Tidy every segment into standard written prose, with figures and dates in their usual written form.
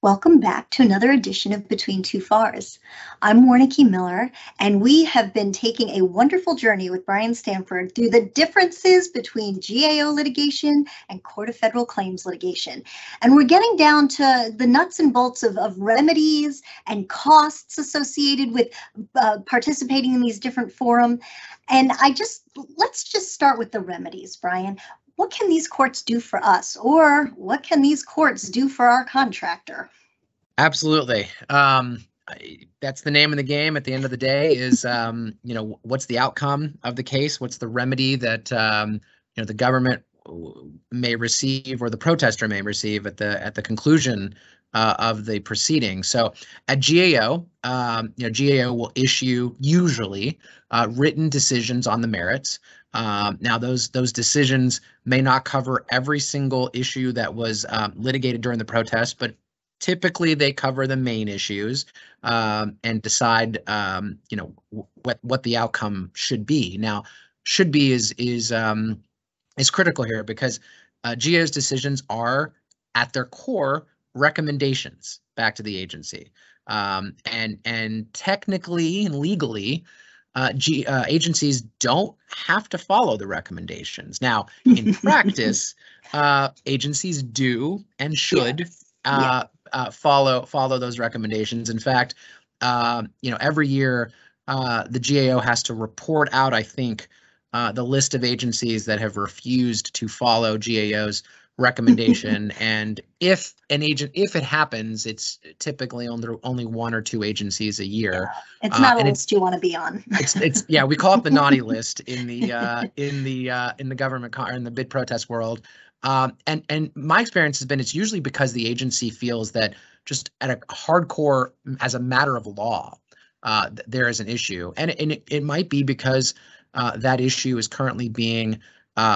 Welcome back to another edition of Between Two Fars. I'm Warneke Miller, and we have been taking a wonderful journey with Brian Stanford through the differences between GAO litigation and Court of Federal Claims litigation. And we're getting down to the nuts and bolts of remedies and costs associated with participating in these different forums. And let's just start with the remedies, Brian. What can these courts do for us, or what can these courts do for our contractor? Absolutely. That's the name of the game at the end of the day is, what's the outcome of the case? What's the remedy that, the government may receive or the protester may receive at the conclusion of the proceeding. So at GAO, GAO will issue usually written decisions on the merits. Now, those decisions may not cover every single issue that was litigated during the protest, but typically they cover the main issues and decide, what the outcome should be. Now, should be is critical here because GAO's decisions are at their core recommendations back to the agency, and technically and legally. Agencies don't have to follow the recommendations. Now, in practice, agencies do and should follow those recommendations. In fact, every year the GAO has to report out, I think, the list of agencies that have refused to follow GAO's recommendation. And if it happens, it's typically only one or two agencies a year. It's not a list you want to be on. it's we call it the naughty list in the government or in the bid protest world. And my experience has been it's usually because the agency feels that just at a hardcore, as a matter of law, there is an issue, and it might be because that issue is currently being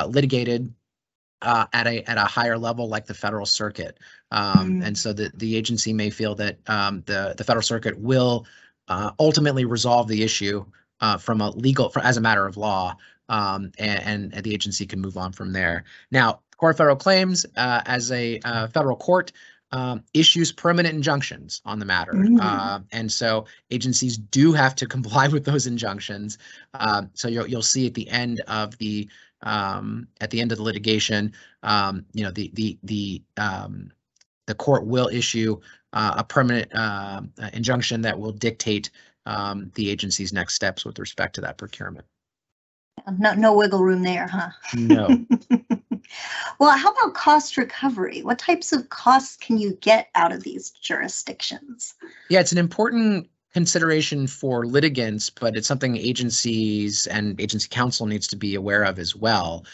litigated at a higher level, like the federal circuit, and so the agency may feel that the federal circuit will ultimately resolve the issue as a matter of law, and the agency can move on from there. Now, Court of Federal Claims, as a federal court, issues permanent injunctions on the matter, and so agencies do have to comply with those injunctions. So you'll see at the end of the litigation, the court will issue a permanent injunction that will dictate the agency's next steps with respect to that procurement. No wiggle room there, huh? No. Well, how about cost recovery? What types of costs can you get out of these jurisdictions? Yeah, it's an important consideration for litigants, but it's something agencies and agency counsel needs to be aware of as well.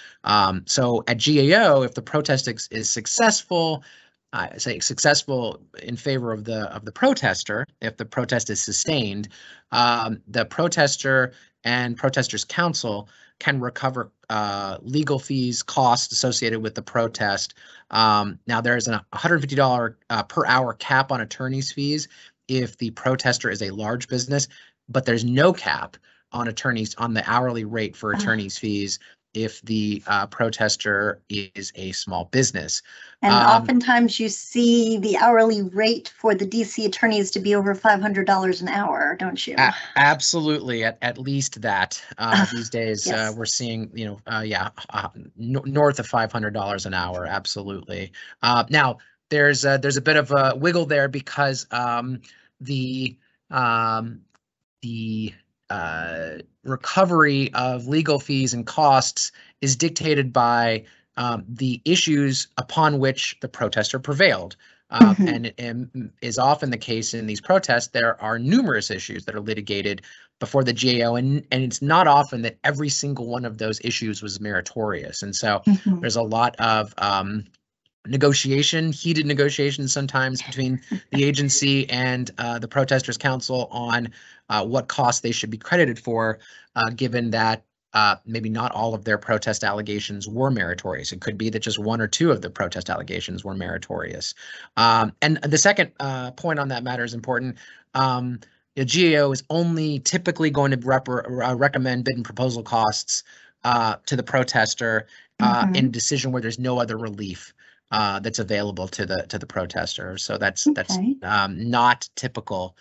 So at GAO, if the protest is successful, successful in favor of the protester, if the protest is sustained, the protester and protesters' counsel can recover legal fees, costs associated with the protest. Now, there is a $150 per hour cap on attorney's fees if the protester is a large business, but there's no cap on the hourly rate for attorney's fees if the protester is a small business. And oftentimes you see the hourly rate for the DC attorneys to be over $500 an hour, don't you? Absolutely, at least that. These days, yes. We're seeing, north of $500 an hour. Absolutely. Now, there's a bit of a wiggle there because the recovery of legal fees and costs is dictated by the issues upon which the protester prevailed. And is often the case in these protests, there are numerous issues that are litigated before the GAO, and it's not often that every single one of those issues was meritorious. And so there's a lot of heated negotiations sometimes between the agency and the protesters' counsel on what costs they should be credited for, given that maybe not all of their protest allegations were meritorious. It could be that just one or two of the protest allegations were meritorious. And the second point on that matter is important. The GAO is only typically going to recommend bid and proposal costs to the protester in a decision where there's no other relief. that's available to the protester. So that's Okay. not typical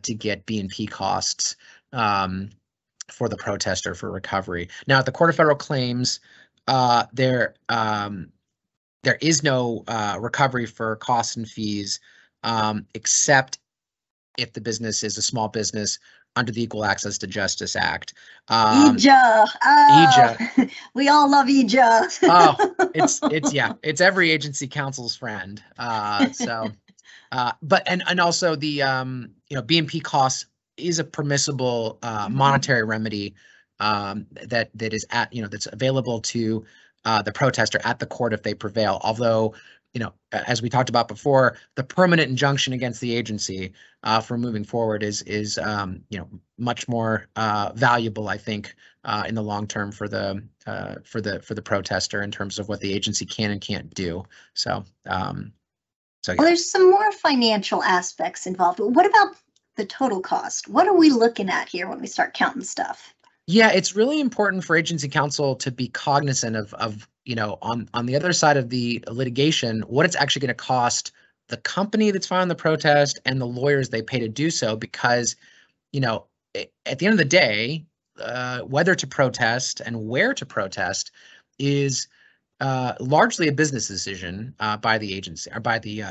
to get B&P costs for the protester for recovery. Now, at the Court of Federal Claims, there is no recovery for costs and fees, except if the business is a small business under the Equal Access to Justice Act. EJA. EJA. We all love EJA. It's every agency counsel's friend. But also the B&P costs is a permissible monetary remedy that is that's available to the protester at the court if they prevail. Although, as we talked about before, the permanent injunction against the agency for moving forward is much more valuable, I think, in the long term for the protester in terms of what the agency can and can't do. So. Yeah. Well, there's some more financial aspects involved. What about the total cost? What are we looking at here when we start counting stuff? Yeah, it's really important for agency counsel to be cognizant of on the other side of the litigation, what it's actually going to cost the company that's filing the protest and the lawyers they pay to do so, because at the end of the day, whether to protest and where to protest is largely a business decision by the agency or by the.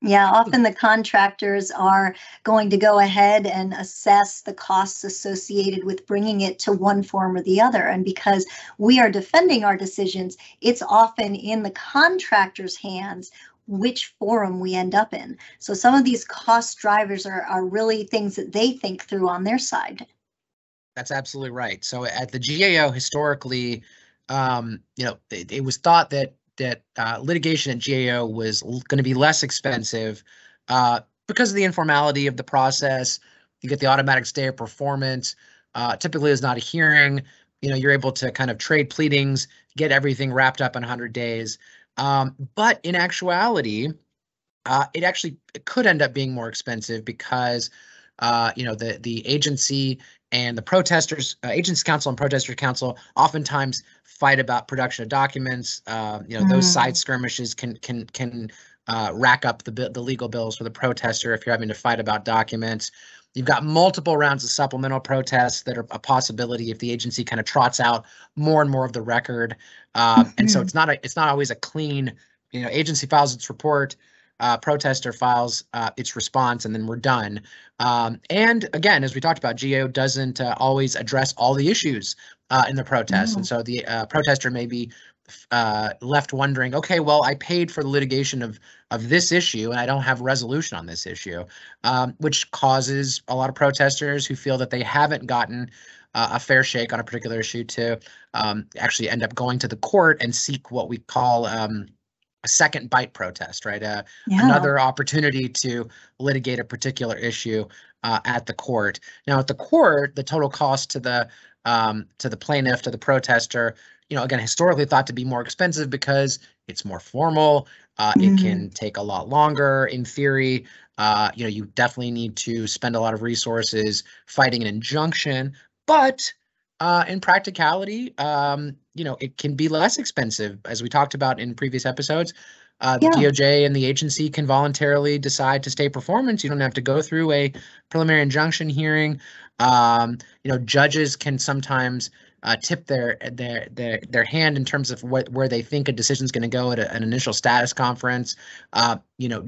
Yeah, often the contractors are going to go ahead and assess the costs associated with bringing it to one form or the other. And because we are defending our decisions, it's often in the contractor's hands which forum we end up in. So some of these cost drivers are really things that they think through on their side. That's absolutely right. So at the GAO, historically, it was thought that litigation at GAO was going to be less expensive because of the informality of the process. You get the automatic stay of performance. Typically, it's not a hearing. You're able to kind of trade pleadings, get everything wrapped up in 100 days. But in actuality, it could end up being more expensive because the agency and the protesters, agency counsel and protester counsel, oftentimes fight about production of documents. Those side skirmishes can rack up the legal bills for the protester if you're having to fight about documents. You've got multiple rounds of supplemental protests that are a possibility if the agency kind of trots out more and more of the record. And so it's not always a clean, agency files its report, protester files its response, and then we're done. And again, as we talked about, GAO doesn't always address all the issues in the protest. And so the protester may be left wondering, okay, well, I paid for the litigation of this issue and I don't have resolution on this issue, which causes a lot of protesters who feel that they haven't gotten a fair shake on a particular issue to actually end up going to the court and seek what we call a second bite protest, right? Another opportunity to litigate a particular issue at the court. Now, at the court, the total cost to the plaintiff, to the protester, again, historically thought to be more expensive because it's more formal. It can take a lot longer. In theory, you definitely need to spend a lot of resources fighting an injunction, but in practicality, it can be less expensive. As we talked about in previous episodes, the DOJ and the agency can voluntarily decide to stay performance. You don't have to go through a preliminary injunction hearing. Judges can sometimes tip their hand in terms of where they think a decision is going to go at an initial status conference.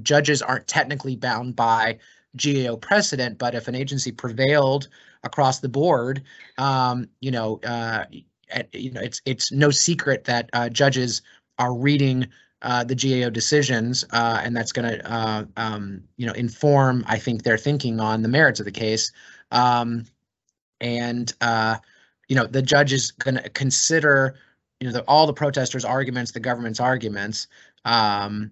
Judges aren't technically bound by GAO precedent, but if an agency prevailed across the board, it's no secret that judges are reading the GAO decisions, and that's going to inform, I think, their thinking on the merits of the case. The judge is going to consider all the protesters' arguments, the government's arguments, and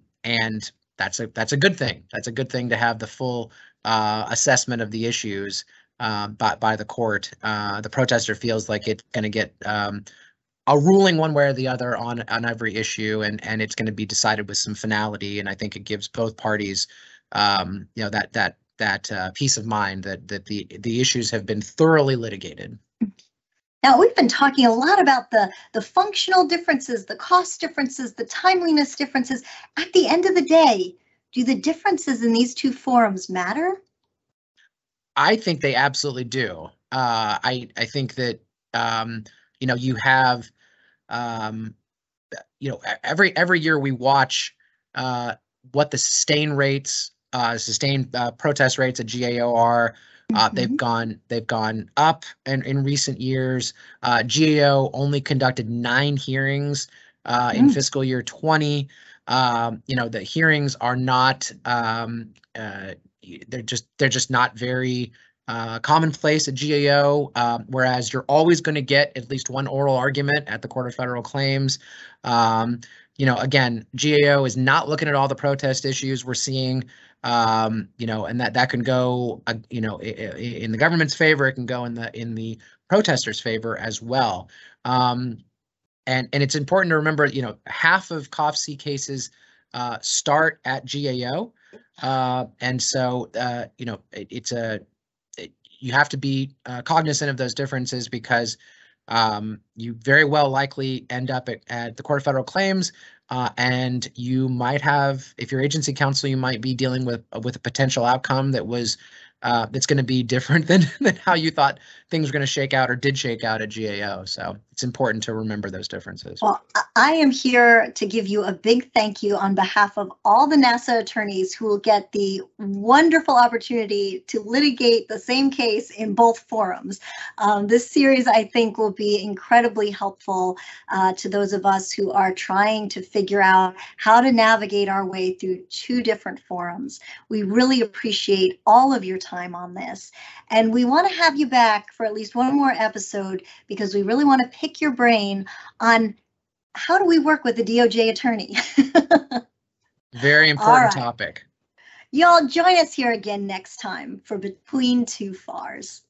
that's a good thing. That's a good thing to have the full assessment of the issues by the court. The protester feels like it's going to get a ruling one way or the other on every issue, and it's going to be decided with some finality. And I think it gives both parties, that peace of mind that the issues have been thoroughly litigated. Now, we've been talking a lot about the functional differences, the cost differences, the timeliness differences. At the end of the day, do the differences in these two forums matter? I think they absolutely do. I think that you have every year we watch what the sustained protest rates at GAO are. They've gone up in recent years. GAO only conducted 9 hearings in fiscal year 20. The hearings are not they're just not very commonplace at GAO, whereas you're always going to get at least one oral argument at the Court of Federal Claims. Again, GAO is not looking at all the protest issues we're seeing, and that can go, in the government's favor. It can go in the protesters' favor as well. And it's important to remember, half of COFC cases start at GAO, and so you have to be cognizant of those differences, because you very well likely end up at the Court of Federal Claims, and you might have, if you're agency counsel, you might be dealing with a potential outcome that's going to be different than how you thought things were going to shake out or did shake out at GAO. So it's important to remember those differences. Well, I am here to give you a big thank you on behalf of all the NASA attorneys who will get the wonderful opportunity to litigate the same case in both forums. This series, I think, will be incredibly helpful to those of us who are trying to figure out how to navigate our way through 2 different forums. We really appreciate all of your time on this, and we want to have you back for at least one more episode, because we really want to pick your brain on how do we work with the DOJ attorney. Very important topic. Y'all join us here again next time for Between Two FARs.